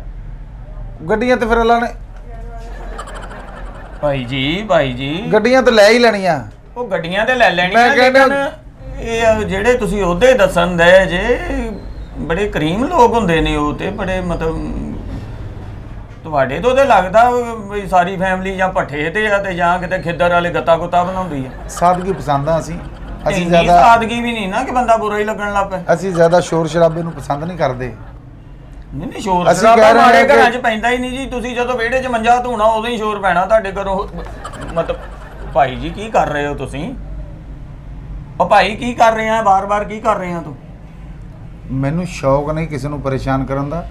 ਗੱਡੀਆਂ ਤੇ ਫਿਰ ਅੱਲਾ ਨੇ
ਭਾਈ ਜੀ
ਗੱਡੀਆਂ ਤੇ ਲੈ ਹੀ ਲੈਣੀਆਂ।
ਉਹ ਗੱਡੀਆਂ ਤੇ ਲੈ ਲੈਣੀਆਂ,
ਮੈਂ ਕਹਿੰਦਾ-
ਲੇਕਿਨ ਇਹ ਜਿਹੜੇ ਤੁਸੀਂ ਉਹਦੇ ਦੱਸਣ ਦੇ ਜੇ ਬੜੇ ਕਰੀਮ ਲੋਕ ਹੁੰਦੇ ਨੇ ਉਹ, ਤੇ ਬੜੇ ਮਤਲਬ ਤੁਹਾਡੇ ਤੋਂ ਤੇ ਲੱਗਦਾ ਵੀ ਸਾਰੀ ਫੈਮਿਲੀ ਜਾਂ ਭੱਠੇ ਤੇ ਆ ਤੇ ਜਾਂ ਕਿਤੇ ਖਿੱਦਰ ਵਾਲੇ ਗੱਤਾ ਗੁੱਤਾ ਬਣਾਉਂਦੀ ਆ।
ਸਾਦਗੀ ਪਸੰਦ ਆ ਅਸੀਂ
ਇੰਨੀ
ਜ਼ਿਆਦਾ
ਸਾਦਗੀ ਵੀ ਨਹੀਂ ਨਾ ਕਿ ਬੰਦਾ ਬੁਰਾ ਹੀ ਲੱਗਣ ਲੱਗ ਪਏ।
ਅਸੀਂ ਜ਼ਿਆਦਾ ਸ਼ੋਰ ਸ਼ਰਾਬੇ ਨੂੰ ਪਸੰਦ ਨਹੀਂ ਕਰਦੇ।
ਨਹੀਂ ਸ਼ੋਰ
ਅਸੀਂ
ਸ਼ਰਾਬਾ
ਕਹਿ ਰਹੇ
ਮਾੜੇ
ਹਾਂ ਕਿ-
ਘਰਾਂ 'ਚ ਪੈਂਦਾ ਹੀ ਨਹੀਂ ਜੀ। ਤੁਸੀਂ ਜਦੋਂ ਵਿਹੜੇ 'ਚ ਮੰਜਾ ਧੋਣਾ ਉਦੋਂ ਹੀ ਸ਼ੋਰ ਪੈਣਾ ਤੁਹਾਡੇ ਘਰੋਂ। ਮਤਲਬ ਭਾਈ ਜੀ ਕੀ ਕਰ ਰਹੇ ਹੋ ਤੁਸੀਂ? ਉਹ ਭਾਈ ਕੀ ਕਰ ਰਹੇ ਆ? ਬਾਰ-ਬਾਰ ਕੀ ਕਰ ਰਹੇ ਆ ਤੂੰ?
ਮੈਨੂੰ ਸ਼ੌਕ ਨਹੀਂ ਕਿਸੇ ਨੂੰ ਪਰੇਸ਼ਾਨ ਕਰਨ ਦਾ।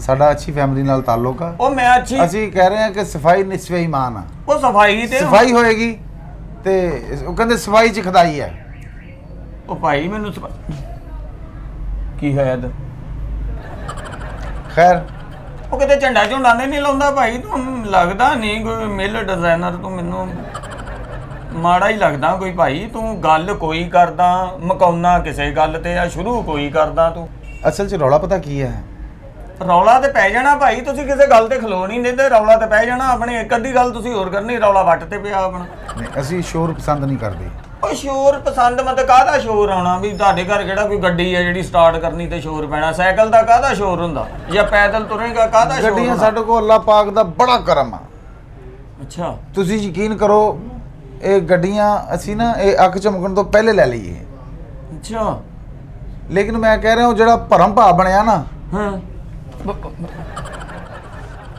ਸਾਡਾ ਅੱਛੀ ਫੈਮਿਲੀ ਨਾਲ ਤਾਲੁਕ ਆ।
ਉਹ ਮੈਂ ਅੱਛੀ,
ਅਸੀਂ ਕਹਿ ਰਹੇ ਹਾਂ ਕਿ ਸਫਾਈ ਨਿਸਫੇ ਈਮਾਨ ਆ।
ਉਹ ਸਫਾਈ ਤੇ
ਸਫਾਈ ਹੋਏਗੀ ਤੇ ਉਹ ਕਹਿੰਦੇ ਸਫਾਈ 'ਚ ਖਦਾਈ ਹੈ।
ਉਹ ਭਾਈ ਮੈਨੂੰ ਕੀ ਹੋਇਆ?
ਖੈਰ
ਉਹ ਕਿਤੇ ਝੰਡਾ ਝੁੰਡਾ ਨਹੀਂ ਲਾਉਂਦਾ ਭਾਈ ਤੂੰ? ਲੱਗਦਾ ਨਹੀਂ ਕੋਈ ਮਿਲ ਡਿਜ਼ਾਈਨਰ ਤੂੰ, ਮੈਨੂੰ ਮਾੜਾ ਹੀ ਲੱਗਦਾ ਕੋਈ ਭਾਈ। ਤੂੰ ਗੱਲ ਕੋਈ ਕਰਦਾ, ਮਕਾਉਣਾ ਕਿਸੇ ਗੱਲ ਤੇ ਆ, ਸ਼ੁਰੂ ਕੋਈ ਕਰਦਾ ਤੂੰ।
ਅਸਲ 'ਚ ਰੌਲਾ ਪਤਾ ਕੀ ਹੈ?
ਰੌਲਾ ਤੇ ਪੈ ਜਾਣਾ ਭਾਈ, ਤੁਸੀਂ ਕਿਸੇ ਗੱਲ ਤੇ ਖਲੋ ਨਹੀਂ ਦਿੰਦੇ, ਰੌਲਾ ਤੇ ਪੈ ਜਾਣਾ। ਆਪਣੇ ਇੱਕ ਅੱਧੀ ਗੱਲ ਤੁਸੀਂ ਹੋਰ ਕਰਨੀ, ਰੌਲਾ ਵੱਟ ਤੇ ਪਿਆ ਆਪਣਾ।
ਨਹੀਂ, ਅਸੀਂ ਸ਼ੋਰ ਪਸੰਦ ਨਹੀਂ ਕਰਦੇ।
ਉਹ ਸ਼ੋਰ ਪਸੰਦ ਮਤਲਬ ਕਾਹਦਾ ਸ਼ੋਰ ਆਉਣਾ? ਵੀ ਤੁਹਾਡੇ ਘਰ ਕਿਹੜਾ ਕੋਈ ਗੱਡੀ ਹੈ ਜਿਹੜੀ ਸਟਾਰਟ ਕਰਨੀ ਤੇ ਸ਼ੋਰ ਪੈਣਾ? ਸਾਈਕਲ ਦਾ ਕਾਹਦਾ ਸ਼ੋਰ ਹੁੰਦਾ? ਜਾਂ ਪੈਦਲ ਤੁਰੇਗਾ ਕਾਹਦਾ ਸ਼ੋਰ
ਗੱਡੀਆਂ
ਹੁੰਦਾ?
ਸਾਡੇ ਕੋਲ ਅੱਲਾਹ ਪਾਕ ਦਾ ਬੜਾ ਕਰਮ ਆ।
ਅੱਛਾ
ਤੁਸੀਂ ਯਕੀਨ ਕਰੋ ਇਹ ਗੱਡੀਆਂ ਅਸੀਂ ਨਾ ਇਹ ਅੱਖ ਝਮਕਣ ਤੋਂ ਪਹਿਲੇ ਲੈ ਲਈਏ।
ਅੱਛਾ।
ਲੇਕਿਨ ਮੈਂ ਕਹਿ ਰਿਹਾ ਉਹ ਜਿਹੜਾ ਭਰਮ ਭਾਵ ਬਣਿਆ ਨਾ,
ਹਾਂ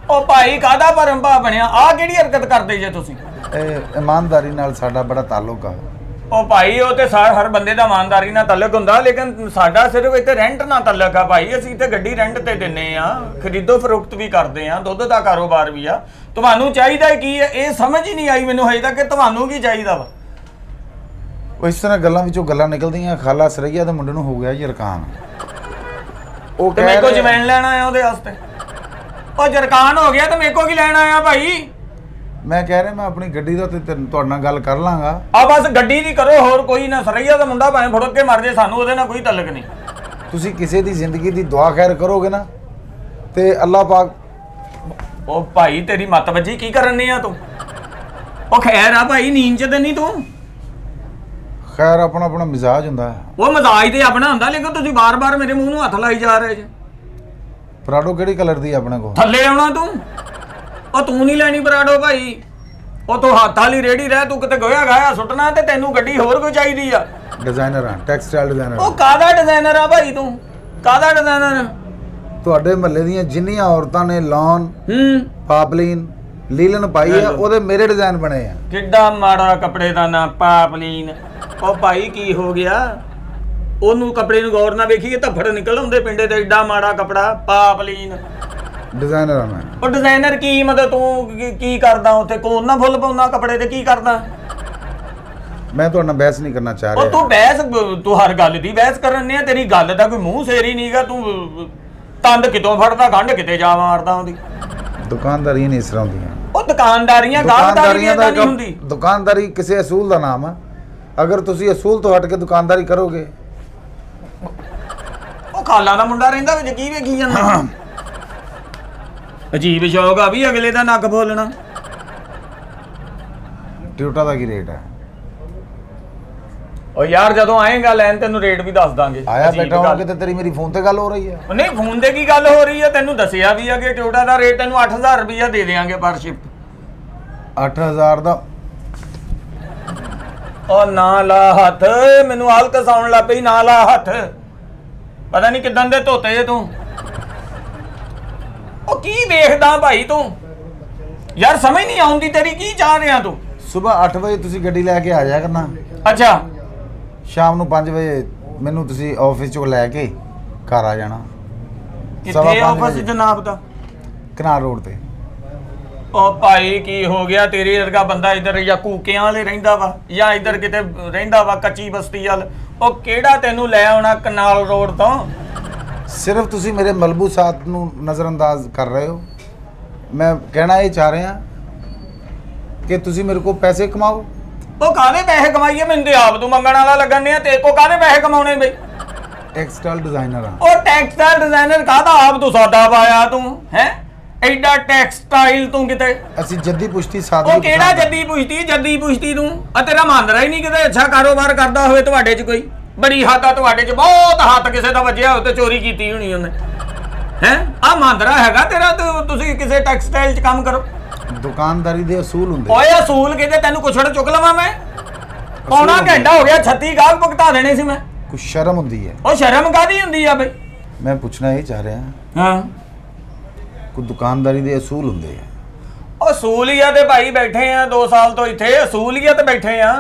ਉਹ ਭਾਈ ਕਾਹਦਾ ਪਰੰਪਾ ਬਣਿਆ? ਆਹ ਕਿਹੜੀ ਹਰਕਤ ਕਰਦੇ ਜੇ ਤੁਸੀਂ?
ਇਹ ਇਮਾਨਦਾਰੀ ਨਾਲ ਸਾਡਾ ਬੜਾ ਤਾਲੁਕ ਆ।
ਉਹ ਭਾਈ ਉਹ ਤੇ ਹਰ ਬੰਦੇ ਦਾ ਇਮਾਨਦਾਰੀ ਨਾਲ ਤਾਲੁਕ ਹੁੰਦਾ, ਲੇਕਿਨ ਸਾਡਾ ਸਿਰਫ ਇੱਥੇ ਰੈਂਟ ਨਾਲ ਤਾਲੁਕ ਆ ਭਾਈ। ਅਸੀਂ ਇੱਥੇ ਗੱਡੀ ਰੈਂਟ ਤੇ ਦਿੰਨੇ ਆ, ਖਰੀਦੋ ਫਰੋਖਤ ਵੀ ਕਰਦੇ ਆ, ਦੁੱਧ ਦਾ ਕਾਰੋਬਾਰ ਵੀ ਆ। ਤੁਹਾਨੂੰ ਚਾਹੀਦਾ ਕੀ ਹੈ ਇਹ ਸਮਝ ਹੀ ਨਹੀਂ ਆਈ ਮੈਨੂੰ ਹਜੇ ਤੱਕ ਕਿ ਤੁਹਾਨੂੰ ਕੀ ਚਾਹੀਦਾ ਵਾ।
ਉਹ ਇਸ ਤਰ੍ਹਾਂ ਗੱਲਾਂ ਵਿੱਚੋਂ ਗੱਲਾਂ ਨਿਕਲਦੀਆਂ। ਖਾਲਾ ਸਰਈਆ ਦੇ ਮੁੰਡੇ ਨੂੰ ਹੋ ਗਿਆ ਜਰਕਾਨ। ਉਹ
ਤੇ
ਕਹਿ
ਮੇਰੇ ਕੋਲ
ਰਿਹਾ-
ਜਮੈਨ ਲੈਣ ਆਇਆ ਉਹਦੇ ਵਾਸਤੇ? ਉਹ ਜਰਕਾਨ ਹੋ ਗਿਆ ਤੇ ਮੇਰੇ ਕੋਲ ਕੀ ਲੈਣ ਆਇਆ ਭਾਈ?
ਮੈਂ ਕਹਿ ਰਿਹਾ ਮੈਂ ਆਪਣੀ ਗੱਡੀ ਦਾ ਤੇ ਤੁਹਾਡੇ ਨਾਲ ਗੱਲ ਕਰ ਲਾਂਗਾ।
ਆ ਬਸ ਗੱਡੀ ਦੀ ਕਰੋ, ਹੋਰ ਕੋਈ ਨਾ। ਸਰਈਆ ਦਾ ਮੁੰਡਾ ਭਾਵੇਂ ਫੁੜਕ ਕੇ ਮਰ ਜੇ, ਸਾਨੂੰ ਉਹਦੇ ਨਾਲ ਕੋਈ ਤਾਲੁਕ ਨਹੀਂ।
ਤੁਸੀਂ ਕਿਸੇ ਦੀ ਜ਼ਿੰਦਗੀ ਦੀ ਦੁਆ ਖੈਰ ਕਰੋਗੇ ਨਾ ਤੇ ਅੱਲਾਹ ਪਾਕ।
ਉਹ ਭਾਈ ਤੇਰੀ ਮੱਤ ਵੱਜੀ, ਕੀ ਕਰਨੀ ਆ ਤੂੰ? ਉਹ ਖੈਰ ਆ ਭਾਈ, ਨੀਂਦ ਚ ਤੇ ਨਹੀਂ ਤੂੰ?
ਖੈਰ ਆਪਣਾ ਆਪਣਾ ਮਿਜ਼ਾਜ ਹੁੰਦਾ ਹੈ।
ਉਹ ਮਜ਼ਾਜ ਤੇ ਆਪਣਾ ਹੁੰਦਾ, ਲੇਕਿਨ ਤੁਸੀਂ ਬਾਰ-ਬਾਰ ਮੇਰੇ ਮੂੰਹ ਨੂੰ ਹੱਥ ਲਾਈ ਜਾ ਰਹੇ ਜੇ।
ਪਰਾਡੋ ਕਿਹੜੀ ਕਲਰ ਦੀ ਹੈ ਆਪਣੇ ਕੋਲ?
ਥੱਲੇ ਆਉਣਾ ਤੂੰ? ਉਹ ਤੂੰ ਨਹੀਂ ਲੈਣੀ ਪਰਾਡੋ ਭਾਈ। ਉਹ ਤੂੰ ਹੱਥ ਵਾਲੀ ਰੇੜੀ ਰਹਿ, ਤੂੰ ਕਿਤੇ ਗੋਇਆ ਗਾਇਆ ਸੁੱਟਣਾ ਤੇ ਤੈਨੂੰ ਗੱਡੀ ਹੋਰ ਕੋਈ ਚਾਹੀਦੀ ਆ?
ਡਿਜ਼ਾਈਨਰ ਆ, ਟੈਕਸਟਾਈਲ ਡਿਜ਼ਾਈਨਰ।
ਉਹ ਕਾਹਦਾ ਡਿਜ਼ਾਈਨਰ ਆ ਭਾਈ ਤੂੰ? ਕਾਹਦਾ ਡਿਜ਼ਾਈਨਰ?
ਤੁਹਾਡੇ ਮਹੱਲੇ ਦੀਆਂ ਜਿੰਨੀਆਂ ਔਰਤਾਂ ਨੇ ਲੌਨ, ਪਾਪਲੀਨ, ਲੀਲਨ ਪਾਈ ਆ, ਉਹਦੇ ਮੇਰੇ ਡਿਜ਼ਾਈਨ ਬਣੇ ਆ।
ਕਿੱਡਾ ਮਾੜਾ ਕੱਪੜੇ ਦਾ ਨਾਂ ਪਾਪਲੀਨ। ਉਹ ਭਾਈ ਕੀ ਹੋ ਗਿਆ? ਉਹਨੂੰ ਕੱਪੜੇ ਨੂੰ ਗੌਰ ਨਾਲ ਵੇਖੀਏ ਤਾਂ ਫੜ ਨਿਕਲ ਆਉਂਦੇ ਪਿੰਡੇ ਤੇ। ਏਡਾ ਮਾੜਾ ਕੱਪੜਾ ਪਾਪਲੀਨ।
ਡਿਜ਼ਾਈਨਰ ਆ ਮੈਂ।
ਉਹ ਡਿਜ਼ਾਈਨਰ ਕੀ ਮਤਲਬ? ਤੂੰ ਕੀ ਕਰਦਾ ਉੱਥੇ? ਕੋਨ ਨਾ ਫੁੱਲ ਪਾਉਂਦਾ ਕੱਪੜੇ ਤੇ? ਕੀ ਕਰਦਾ?
ਮੈਂ ਤੁਹਾਡੇ ਨਾਲ ਬਹਿਸ ਨਹੀਂ ਕਰਨਾ ਚਾਹ
ਉਹ
ਰਿਹਾ।
ਤੂੰ ਬਹਿਸ, ਤੂੰ ਹਰ ਗੱਲ ਦੀ ਬਹਿਸ ਕਰਨ ਨੇ। ਤੇਰੀ ਗੱਲ ਦਾ ਕੋਈ ਮੂੰਹ ਸੇਰ ਹੀ ਨਹੀਂਗਾ। ਤੂੰ ਤੰਦ ਕਿਤੋਂ ਫੜਦਾ, ਗੰਢ ਕਿਤੇ ਜਾ ਮਾਰਦਾ ਉਹਦੀ।
ਦੁਕਾਨਦਾਰੀਆਂ ਨਹੀਂ ਇਸ ਤਰ੍ਹਾਂ ਹੁੰਦੀਆਂ।
ਉਹ ਦੁਕਾਨਦਾਰੀਆਂ ਗਾਹਕਦਾਰੀ
ਦੁਕਾਨਦਾਰੀਆਂ
ਏਦਾਂ ਨਹੀਂ ਹੁੰਦੀ।
ਦੁਕਾਨਦਾਰੀ ਕਿਸੇ ਅਸੂਲ ਦਾ ਨਾਮ ਆ। ਅਗਰ ਤੁਸੀਂ ਅਸੂਲ ਤੋਂ ਹਟ ਕੇ ਦੁਕਾਨਦਾਰੀ ਕਰੋਗੇ,
ਉਹ ਖਾਲਾਂ ਦਾ ਮੁੰਡਾ ਰਹਿੰਦਾ ਵਿੱਚ ਕੀ ਵੇਖੀ ਜਾਂਦਾ। ਅਜੀਬ ਸ਼ੌਕ ਆ ਵੀ ਅਗਲੇ ਦਾ ਨੱਕ ਬੋਲਣਾ।
ਟਿਊਟਾ ਦਾ ਕੀ ਰੇਟ ਹੈ?
ਉਹ ਯਾਰ ਜਦੋਂ ਆਏਗਾ ਲੈਣ ਤੈਨੂੰ ਰੇਟ ਵੀ ਦੱਸ ਦਾਂਗੇ।
ਆਇਆ
ਅਜੀਬ
ਬੈਠਾ
ਗੱਲ।
ਹੋਗੇ ਤੇ ਤੇਰੀ ਮੇਰੀ ਫੋਨ ਤੇ ਗੱਲ ਹੋ ਰਹੀ ਹੈ।
ਉਹ ਨਹੀਂ ਫੋਨ ਤੇ ਕੀ ਗੱਲ ਹੋ ਰਹੀ ਹੈ? ਤੈਨੂੰ ਦੱਸਿਆ ਵੀ ਆ ਕਿ ਟਿਊਟਾ ਦਾ ਰੇਟ ਤੈਨੂੰ 8000 ਰੁਪਇਆ ਦੇ ਦੇਵਾਂਗੇ ਪਰ ਸ਼ਿਪ।
8000 ਦਾ?
ਉਹ ਨਾ ਲਾ ਹੱਥ, ਮੈਨੂੰ ਆਲਕਸ ਆਉਣ ਲੱਗ ਪਈ। ਨਾ ਲਾ ਹੱਥ, ਪਤਾ ਨਹੀਂ ਕਿਦਾਂ ਦੇ ਧੋਤੇ ਜੇ ਤੂੰ। ਉਹ ਕੀ ਵੇਖਦਾ ਭਾਈ ਤੂੰ? ਯਾਰ ਸਮਝ ਨਹੀਂ ਆਉਂਦੀ ਤੇਰੀ, ਕੀ ਚਾਹ ਰਿਹਾ ਤੂੰ?
ਸਵੇਰ 8 ਵਜੇ ਤੁਸੀਂ ਗੱਡੀ ਲੈ ਕੇ ਆ ਜਾਇਆ ਕਰਨਾ।
ਅੱਛਾ,
ਸ਼ਾਮ ਨੂੰ 5 ਵਜੇ ਮੈਨੂੰ ਤੁਸੀਂ ਆਫਿਸ ਚੋਂ ਲੈ ਕੇ ਘਰ ਆ ਜਾਣਾ।
ਕਿੱਥੇ
5:15
ਆਫਿਸ
ਵਜੇ।
ਜਨਾਬ ਦਾ?
ਕਨਾਲ ਰੋਡ ਤੇ।
ਉਹ ਭਾਈ ਕੀ ਹੋ ਗਿਆ? ਤੇਰੇ ਵਰਗਾ ਬੰਦਾ ਇੱਧਰ ਜਾਂ ਕੂਕਿਆਂ ਵਾਲੇ ਰਹਿੰਦਾ ਵਾ ਜਾਂ ਇੱਧਰ ਕਿਤੇ ਰਹਿੰਦਾ ਵਾ ਕੱਚੀ ਬਸਤੀ ਵੱਲ। ਉਹ ਕਿਹੜਾ ਤੈਨੂੰ ਲੈ ਆਉਣਾ ਕਨਾਲ ਰੋਡ ਤੋਂ?
ਸਿਰਫ ਤੁਸੀਂ ਮੇਰੇ ਮਲਬੂਸਾਤ ਨੂੰ ਨਜ਼ਰਅੰਦਾਜ਼ ਕਰ ਰਹੇ ਹੋ। ਮੈਂ ਕਹਿਣਾ ਇਹ ਚਾਹ ਰਿਹਾ ਕਿ ਤੁਸੀਂ ਮੇਰੇ ਕੋਲ ਪੈਸੇ ਕਮਾਓ।
ਉਹ ਕਾਹਦੇ ਪੈਸੇ ਕਮਾਈਏ? ਮੈਨੂੰ ਤੇ ਆਪ ਤੂੰ ਮੰਗਣ ਵਾਲਾ ਲੱਗਣ ਡਿਆ। ਤੇ ਕੋ ਕਾਹਦੇ ਪੈਸੇ ਕਮਾਉਣੇ ਬਈ?
ਟੈਕਸਟਾਈਲ ਡਿਜ਼ਾਈਨਰ ਆ।
ਉਹ ਟੈਕਸਟਾਈਲ ਡਿਜ਼ਾਈਨਰ ਕਾਹਦਾ? ਆਪ ਤੂੰ ਸੌਦਾ ਪਾਇਆ ਤੂੰ ਹੈ? ਐਡਾ ਟੈਕਸਟਾਈਲ ਤੂੰ ਕਿਤੇ।
ਅਸੀਂ ਜੱਦੀ ਪੁਸ਼ਤੀ ਸਾਦੀ।
ਉਹ ਕਿਹੜਾ ਜੱਦੀ ਪੁਸ਼ਤੀ ਤੂੰ? ਆ ਤੇਰਾ ਮੰਨਦਾ ਹੀ ਨਹੀਂ ਕਿਤੇ ਅੱਛਾ ਕਾਰੋਬਾਰ ਕਰਦਾ ਹੋਵੇ ਤੁਹਾਡੇ 'ਚ ਕੋਈ। ਬੜੀ ਹੱਦ ਆ ਤੁਹਾਡੇ 'ਚ, ਬਹੁਤ ਹੱਥ ਕਿਸੇ ਦਾ ਵੱਜਿਆ ਹੋਵੇ ਤੇ ਚੋਰੀ ਕੀਤੀ ਹੋਣੀ ਉਹਨੇ ਹੈ। ਆ ਮੰਦਰਾ ਹੈਗਾ ਤੇਰਾ? ਤੁਸੀਂ ਕਿਸੇ ਟੈਕਸਟਾਈਲ 'ਚ ਕੰਮ ਕਰੋ।
ਦੁਕਾਨਦਾਰੀ ਦੇ ਅਸੂਲ ਹੁੰਦੇ।
ਓਏ ਅਸੂਲ ਕਿਤੇ ਤੈਨੂੰ ਕੁਛੜ ਚੁੱਕ ਲਵਾਂ ਮੈਂ? ਪੌਣਾ ਘੰਟਾ ਹੋ ਗਿਆ, 36 ਗਾਹਕ ਭੁਗਤਾ ਦੇਣੇ ਸੀ ਮੈਂ।
ਕੁਛ ਸ਼ਰਮ ਹੁੰਦੀ ਹੈ।
ਉਹ ਸ਼ਰਮ ਕਾਹਦੀ ਹੁੰਦੀ ਆ ਬਈ?
ਮੈਂ ਪੁੱਛਣਾ ਇਹ ਚਾਹ ਰਿਹਾ,
ਹਾਂ,
ਕੋਈ ਦੁਕਾਨਦਾਰੀ ਦੇ ਅਸੂਲ ਹੁੰਦੇ ਆ।
ਅਸੂਲੀਅਤ ਤੇ ਭਾਈ ਬੈਠੇ ਆ 2 ਸਾਲ ਤੋਂ ਇੱਥੇ। ਅਸੂਲੀਅਤ ਬੈਠੇ ਆ।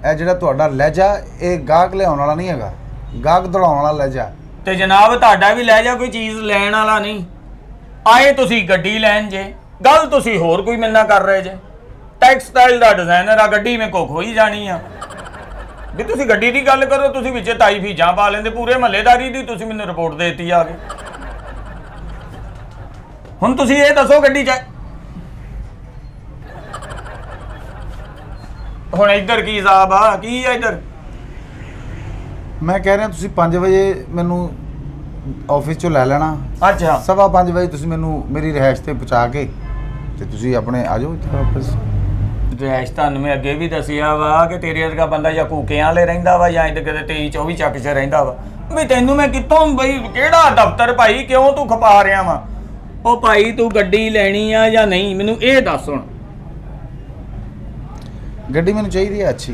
ਇਹ ਜਿਹੜਾ ਤੁਹਾਡਾ ਲਹਿਜਾ, ਇਹ ਗਾਹਕ ਲਿਆਉਣ ਵਾਲਾ ਨਹੀਂ ਹੈਗਾ, ਗਾਹਕ ਦੌੜਾਉਣ ਵਾਲਾ ਲਹਿਜਾ।
ਤੇ ਜਨਾਬ ਤੁਹਾਡਾ ਵੀ ਲੈ ਜਾ, ਕੋਈ ਚੀਜ਼ ਲੈਣ ਵਾਲਾ ਨਹੀਂ। ਆਏ ਤੁਸੀਂ ਗੱਡੀ ਲੈਣ ਜੇ, ਗੱਲ ਤੁਸੀਂ ਹੋਰ ਕੋਈ ਮਿਲਣਾ ਕਰ ਰਹੇ ਜੇ। ਟੈਕਸਟਾਈਲ ਦਾ ਡਿਜ਼ਾਈਨਰ ਆ, ਗੱਡੀ ਮੇ ਕੋ ਖੋਈ ਜਾਣੀ ਆ ਵੀ। ਤੁਸੀਂ ਗੱਡੀ ਦੀ ਗੱਲ ਕਰੋ, ਤੁਸੀਂ ਵਿੱਚ ਤਾਈ ਫੀਜਾਂ ਪਾ ਲੈਂਦੇ ਪੂਰੇ ਮਹੱਲੇਦਾਰੀ ਦੀ। ਤੁਸੀਂ ਮੈਨੂੰ ਰਿਪੋਰਟ ਦੇ ਦਿੱਤੀ ਆ ਕੇ। ਹੁਣ ਤੁਸੀਂ ਇਹ ਦੱਸੋ ਗੱਡੀ ਚ ਹੁਣ ਇੱਧਰ ਕੀ ਹਿਸਾਬ ਆ? ਕੀ ਆ ਇੱਧਰ?
ਮੈਂ ਕਹਿ ਰਿਹਾ ਤੁਸੀਂ 5 ਵਜੇ ਮੈਨੂੰ ਆਫਿਸ ਚੋਂ ਲੈ ਲੈਣਾ।
ਅੱਛਾ,
5:15 ਵਜੇ ਤੁਸੀਂ ਮੈਨੂੰ ਮੇਰੀ ਰਿਹਾਇਸ਼ ਤੇ ਪਹੁੰਚਾ ਕੇ ਤੇ ਤੁਸੀਂ ਆਪਣੇ ਆ ਜਾਓ ਇੱਥੇ ਵਾਪਸ।
ਰਿਹਾਇਸ਼ ਤੁਹਾਨੂੰ ਮੈਂ ਅੱਗੇ ਵੀ ਦੱਸਿਆ ਵਾ ਕਿ ਤੇਰੇ ਵਰਗਾ ਬੰਦਾ ਜਾਂ ਕੂਕਿਆਂ ਵਾਲੇ ਰਹਿੰਦਾ ਵਾ ਜਾਂ ਇੱਧਰ ਕਿਤੇ 23-24 ਚੱਕ 'ਚ ਰਹਿੰਦਾ ਵਾ। ਵੀ ਤੈਨੂੰ ਮੈਂ ਕਿੱਥੋਂ ਬਈ ਕਿਹੜਾ ਦਫ਼ਤਰ ਭਾਈ ਕਿਉਂ ਤੂੰ ਖਪਾ ਰਿਹਾ ਵਾ? ਉਹ ਭਾਈ ਤੂੰ ਗੱਡੀ ਲੈਣੀ ਆ ਜਾਂ ਨਹੀਂ ਮੈਨੂੰ ਇਹ ਦੱਸ। ਹੁਣ
ਗੱਡੀ ਮੈਨੂੰ ਚਾਹੀਦੀ ਹੈ ਅੱਛੀ,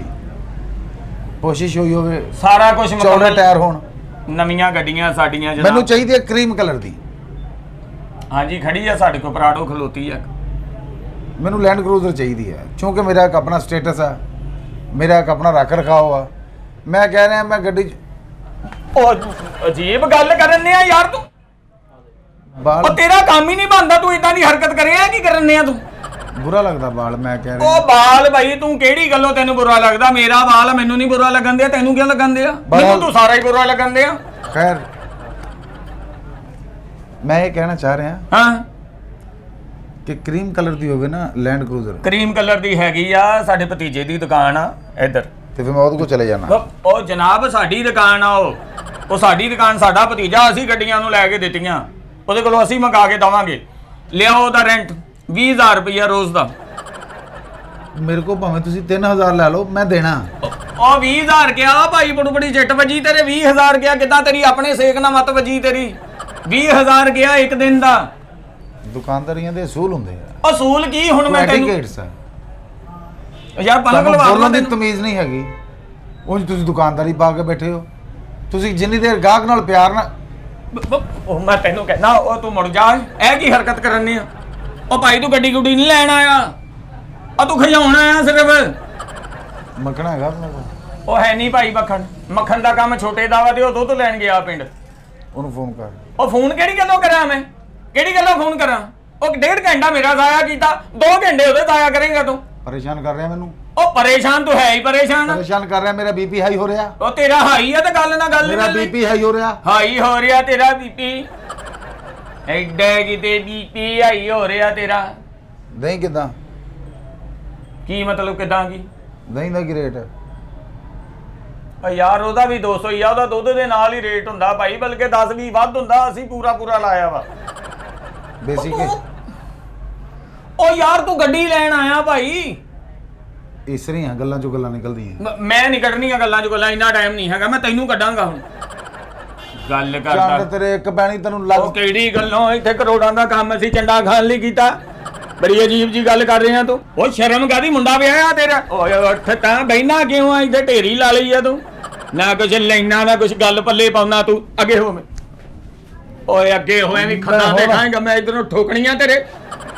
ਕੋਸ਼ਿਸ਼ ਹੋਈ ਹੋਵੇ
ਸਾਰਾ ਕੁਝ
ਚੌੜੇ ਟਾਇਰ ਹੋਣ।
ਨਵੀਆਂ ਗੱਡੀਆਂ ਸਾਡੀਆਂ ਜਨਾਬ।
ਮੈਨੂੰ ਚਾਹੀਦੀ ਹੈ ਕਰੀਮ ਕਲਰ ਦੀ।
ਹਾਂਜੀ ਖੜੀ ਆ ਸਾਡੇ ਕੋਲ, ਪਰਾਡੋ ਖਲੋਤੀ ਆ।
ਮੈਨੂੰ ਲੈਂਡ ਕਰੂਜ਼ਰ ਚਾਹੀਦੀ ਹੈ ਕਿਉਂਕਿ ਮੇਰਾ ਇੱਕ ਆਪਣਾ ਸਟੇਟਸ ਆ, ਮੇਰਾ ਇੱਕ ਆਪਣਾ ਰੱਖ ਰਖਾਓ ਆ। ਮੈਂ ਕਹਿ ਰਿਹਾ ਮੈਂ ਗੱਡੀ 'ਚ
ਉਹ ਅਜੀਬ ਗੱਲ ਕਰਨੇ ਆ ਯਾਰ ਤੂੰ।
ਬਾਲ
ਉਹ ਤੇਰਾ ਕੰਮ ਹੀ ਨਹੀਂ ਬਣਦਾ, ਤੂੰ ਇਦਾਂ ਦੀ ਹਰਕਤ ਕਰਿਆ ਕੀ ਕਰਨੇ ਆ ਤੂੰ?
ਬੁਰਾ ਲੱਗਦਾ ਬਾਲ। ਮੈਂ ਕਹਿ ਰਿਹਾ
ਉਹ ਬਾਲ ਭਾਈ ਤੂੰ ਕਿਹੜੀ ਗੱਲੋਂ ਤੈਨੂੰ ਬੁਰਾ ਲੱਗਦਾ? ਮੇਰਾ ਬਾਲ ਮੈਨੂੰ ਨਹੀਂ ਬੁਰਾ ਲੱਗਣ ਦਿਆ, ਤੈਨੂੰ ਕਿਉਂ ਲੱਗਣ ਦਿਆ? ਮੈਨੂੰ ਤੂੰ ਸਾਰਾ ਹੀ ਬੁਰਾ ਲੱਗਣ ਦਿਆ।
ਖੈਰ ਮੈਂ ਇਹ ਕਹਿਣਾ ਚਾਹ ਰਿਹਾ
ਹਾਂ,
ਕਿ ਕਰੀਮ ਕਲਰ ਦੀ ਹੋਵੇ ਨਾ ਲੈਂਡ ਕਰੂਜ਼ਰ,
ਕਰੀਮ ਕਲਰ ਦੀ ਹੈਗੀ ਆ, ਸਾਡੇ ਭਤੀਜੇ ਦੀ ਦੁਕਾਨ ਆ ਇੱਧਰ।
ਤੇ ਫਿਰ ਮੈਂ ਉਹਦੇ ਕੋਲ ਚਲੇ ਜਾਣਾ।
ਉਹ ਜਨਾਬ ਸਾਡੀ ਦੁਕਾਨ ਆ, ਉਹ ਸਾਡੀ ਦੁਕਾਨ, ਸਾਡਾ ਭਤੀਜਾ। ਅਸੀਂ ਗੱਡੀਆਂ ਨੂੰ ਲੈ ਕੇ ਦਿੱਤੀਆਂ ਉਹਦੇ ਕੋਲੋਂ, ਅਸੀਂ ਮੰਗਾ ਕੇ ਦਵਾਂਗੇ। ਲਿਆਓ ਉਹਦਾ ਰੈਂਟ 20000 ਰੁਪਇਆ ਰੋਜ਼ ਦਾ।
ਮੇਰੇ ਕੋਲ ਭਾਵੇਂ ਤੁਸੀਂ 3000 ਲੈ ਲਓ, ਮੈਂ ਦੇਣਾ।
ਉਹ 20000 ਗਿਆ ਭਾਈ, ਬੜੀ ਜੱਟ ਵੱਜੀ ਤੇਰੇ। 20000 ਗਿਆ ਕਿੱਦਾਂ? ਤੇਰੀ ਆਪਣੇ ਸੇਕ ਨਾਲ ਮਤ ਵੱਜੀ ਤੇਰੀ। 20000 ਗਿਆ ਇੱਕ ਦਿਨ ਦਾ।
ਦੁਕਾਨਦਾਰੀਆਂ ਦੇ ਅਸੂਲ ਹੁੰਦੇ ਆ।
ਅਸੂਲ ਕੀ ਹੁਣ ਮੈਂ ਤੈਨੂੰ
ਐਟੀਕੇਟਸ ਆ।
ਯਾਰ ਪਲਕ
ਤੁਹਾਨੂੰ
ਲਵਾ
ਬੋਲਣ ਦੀ
ਤੈਨੂੰ।
ਤਮੀਜ਼ ਨਹੀਂ ਹੈਗੀ। ਉਂਝ ਤੁਸੀਂ ਦੁਕਾਨਦਾਰੀ ਪਾ ਕੇ ਬੈਠੇ ਹੋ। ਤੁਸੀਂ ਜਿੰਨੀ ਦੇਰ ਗਾਹਕ ਨਾਲ ਪਿਆਰ ਨਾਲ
ਉਹ ਮੈਂ ਤੈਨੂੰ ਕਹਿਣਾ, ਉਹ ਤੂੰ ਮੁੜ ਜਾ। ਇਹ ਕੀ ਹਰਕਤ ਕਰਨੀ ਆ? ਉਹ ਭਾਈ ਤੂੰ ਗੱਡੀ ਗੁੱਡੀ ਨਹੀਂ ਲੈਣ ਆਇਆ, ਆ ਤੂੰ ਖਿਜਾਉਣ ਆਇਆ ਸਿਰਫ।
ਮੱਖਣਾ ਹੈਗਾ ਆਪਣੇ ਕੋਲ?
ਉਹ ਹੈ ਨਹੀਂ ਭਾਈ ਮੱਖਣ। ਮੱਖਣ ਦਾ ਕੰਮ ਛੋਟੇ ਦਾ ਵਾ ਤੇ ਉਹ ਦੁੱਧ ਲੈਣ ਗਿਆ ਪਿੰਡ।
ਉਹਨੂੰ ਫੋਨ ਕਰ।
ਉਹ ਫੋਨ ਕਿਹੜੀ ਗੱਲੋਂ ਕਰਾਂ ਮੈਂ? ਕਿਹੜੀ ਗੱਲੋਂ ਫੋਨ ਕਰਾਂ? ਉਹ 1.5 ਘੰਟਾ ਮੇਰਾ ਜ਼ਾਇਆ ਕੀਤਾ, 2 ਘੰਟੇ ਉਹਦੇ ਜ਼ਾਇਆ ਕਰੇਂਗਾ ਤੂੰ।
ਪਰੇਸ਼ਾਨ ਕਰ ਰਿਹਾ ਮੈਨੂੰ।
ਉਹ ਪਰੇਸ਼ਾਨ ਤੂੰ ਹੈ ਹੀ ਪਰੇਸ਼ਾਨ।
ਪਰੇਸ਼ਾਨ ਕਰ ਰਿਹਾ। ਮੇਰਾ ਬੀਪੀ ਹਾਈ ਹੋ ਰਿਹਾ।
ਉਹ ਤੇਰਾ ਹਾਈ ਆ ਤੇ ਗੱਲ ਨਾ ਗੱਲ
ਮੇਰਾ ਬੀਪੀ ਹਾਈ ਹੋ ਰਿਹਾ।
ਹਾਈ ਹੋ ਰਿਹਾ ਤੇਰਾ ਬੀਪੀ। ਐਡਾ ਕਿਤੇ ਬੀਪੀ ਹਾਈ ਹੋ ਰਿਹਾ ਤੇਰਾ।
ਦਹੀਂ ਕਿਦਾਂ?
ਕੀ ਮਤਲਬ ਕਿਦਾਂ ਕੀ?
ਦਹੀਂ ਦਾ ਕੀ ਰੇਟ ਹੈ?
ਓ ਯਾਰ ਉਹਦਾ ਵੀ 200 ਹੀ ਆ, ਉਹਦਾ ਦੁੱਧ ਦੇ ਨਾਲ ਹੀ ਰੇਟ ਹੁੰਦਾ ਭਾਈ, ਬਲਕਿ 10-20 ਵੱਧ ਹੁੰਦਾ। ਅਸੀਂ ਪੂਰਾ ਲਾਇਆ ਵਾ।
ਦੇਸੀ ਕੇ
ਓ ਯਾਰ ਤੂੰ ਗੱਡੀ ਲੈਣ ਆਇਆ ਭਾਈ।
ਇਸ ਤਰ੍ਹਾਂ ਹੀ ਆ, ਗੱਲਾਂ ਚੋਂ ਗੱਲਾਂ ਨਿਕਲਦੀਆਂ।
ਮੈਂ ਨਹੀਂ ਕੱਢਣੀਆਂ ਗੱਲਾਂ 'ਚ ਗੱਲਾਂ, ਇੰਨਾ ਟਾਈਮ ਨਹੀਂ ਹੈਗਾ। ਮੈਂ ਤੈਨੂੰ ਕੱਢਾਂਗਾ ਹੁਣ। ਗੱਲ ਕਰਦਾ
ਚੰਡ ਤੇਰੇ ਇੱਕ ਪੈਣੀ ਤੈਨੂੰ
ਉਹ
ਲੱਗ।
ਕਿਹੜੀ ਗੱਲੋਂ? ਇੱਥੇ ਕਰੋੜਾਂ ਦਾ ਕੰਮ ਅਸੀਂ ਚੰਡਾ ਖਾਣ ਲਈ ਕੀਤਾ। ਬੜੀ ਅਜੀਬ ਜੀ ਗੱਲ ਕਰ ਰਿਹਾ ਤੂੰ। ਉਹ ਸ਼ਰਮ ਕਾਦੀ? ਮੁੰਡਾ ਵਿਆਹਿਆ ਤੇਰਾ? ਓਏ ਉੱਠ ਤਾਂ ਬਹਿਣਾ ਕਿਉਂ ਆ? ਇੱਥੇ ਢੇਰੀ ਲਾ ਲਈ ਆ ਤੂੰ। ਨਾ ਕੁਛ ਲੈਣਾ ਨਾ ਕੁਛ ਗੱਲ ਪੱਲੇ ਪਾਉਣਾ ਤੂੰ। ਅੱਗੇ ਹੋ। ਓਏ ਅੱਗੇ ਹੋਏ ਵੀ ਖੱਦਾਂ ਦੇਖਾਂਗਾ ਮੈਂ। ਇਧਰੋਂ ਠੋਕਣੀਆਂ ਤੇਰੇ।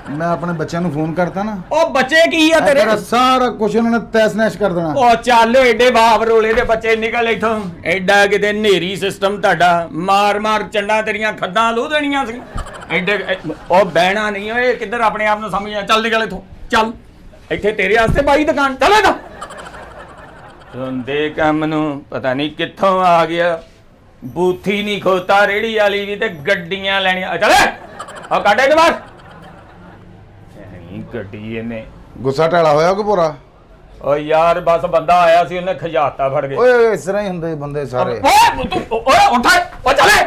ਮੈਂ ਆਪਣੇ ਬੱਚਿਆਂ ਨੂੰ ਫੋਨ ਕਰਤਾ ਨਾ,
ਉਹ ਬੱਚੇ ਕੀ ਆ ਤੇਰੇ?
ਤੇਰਾ ਸਾਰਾ ਕੁਝ ਉਹਨਾਂ ਨੇ ਤੈਸ ਨੈਸ਼ ਕਰ ਦੇਣਾ।
ਉਹ ਚੱਲ ਏਡੇ ਬਾਪ ਰੋਲੇ ਦੇ ਬੱਚੇ ਨਿਕਲ ਇੱਥੋਂ। ਐਡਾ ਕਿਤੇ ਨੇਰੀ ਸਿਸਟਮ ਤੁਹਾਡਾ। ਮਾਰ ਚੰਡਾ ਤੇਰੀਆਂ ਖੱਦਾਂ ਲੋ ਦੇਣੀਆਂ ਸੀ। ਐਡੇ ਉਹ ਬਹਿਣਾ ਨਹੀਂ ਓਏ। ਕਿੱਧਰ ਆਪਣੇ ਆਪ ਨੂੰ ਸਮਝ ਆ? ਚੱਲ ਨਿਕਲ ਇੱਥੋਂ ਚੱਲ। ਇੱਥੇ ਤੇਰੇ ਵਾਸਤੇ ਬਾਈ ਦੁਕਾਨ। ਚੱਲੇਗਾ ਸੁਣਦੇ ਕੰਮ ਨੂੰ ਪਤਾ ਨਹੀਂ ਕਿੱਥੋਂ ਆ ਗਿਆ। ਬੂਥੀ ਨਹੀਂ ਖੋਤਾ ਰੇੜੀ ਵਾਲੀ ਵੀ ਤੇ ਗੱਡੀਆਂ ਲੈਣੀਆਂ। ਚੱਲੇ ਆ ਕਾਟੇ ਦੇ ਬਾਹਰ। ਗੱਡੀ ਇਹਨੇ
ਗੁੱਸਾ ਢਾਲਾ ਹੋਇਆ ਕਿ ਪੂਰਾ?
ਓ ਯਾਰ ਬਸ ਬੰਦਾ ਆਇਆ ਸੀ, ਉਹਨੇ ਖਜਾਤਾ ਫੜ ਕੇ।
ਓਏ ਇਸ ਤਰ੍ਹਾਂ ਹੀ ਹੁੰਦੇ ਬੰਦੇ ਸਾਰੇ।
ਓਏ ਉੱਠ ਓ ਚੱਲੇ।